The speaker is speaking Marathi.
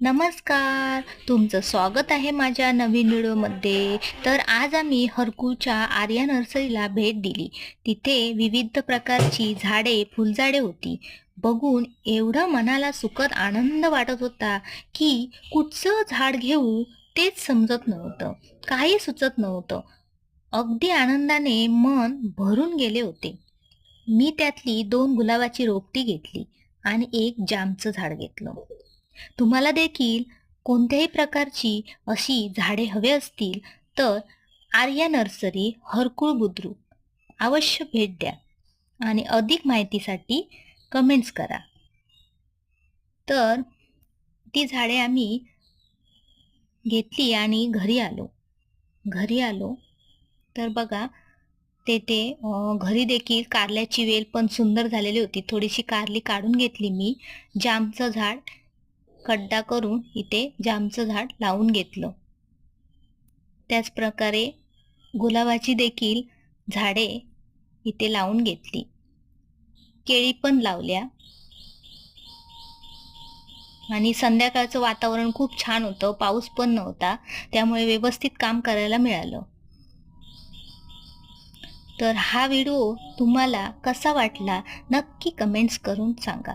नमस्कार, तुमचं स्वागत आहे माझ्या नवीन व्हिडिओमध्ये. तर आज आम्ही हरकूच्या आर्या नर्सरीला भेट दिली. तिथे विविध प्रकारची झाडे, फुलझाडे होती. बघून एवढं मनाला सुखद आनंद वाटत होता की कुठचं झाड घेऊ तेच समजत नव्हतं. काही सुचत नव्हतं. अगदी आनंदाने मन भरून गेले होते. मी त्यातली 2 गुलाबाची रोपटी घेतली आणि एक जामचं झाड घेतलं. तुम्हाला देखील कोणत्याही प्रकारची अशी झाडे हवे असतील तर आर्या नर्सरी, हरकुळ बुद्रुक अवश्य भेट द्या आणि अधिक माहितीसाठी कमेंट्स करा. तर ती झाडे आम्ही घेतली आणि घरी आलो तर बघा तेथे घरी देखील कारल्याची वेल पण सुंदर झालेली होती. थोडीशी कारली काढून घेतली मी. जामचं झाड खड्डा करून इथे जामचं झाड लावून घेतलं. त्याचप्रकारे गुलाबाची देखील झाडे इथे लावून घेतली. केळी पण लावल्या आणि संध्याकाळचं वातावरण खूप छान होतं. पाऊस पण नव्हता. त्यामुळे व्यवस्थित काम करायला मिळालं. तर हा व्हिडिओ तुम्हाला कसा वाटला नक्की कमेंट्स करून सांगा.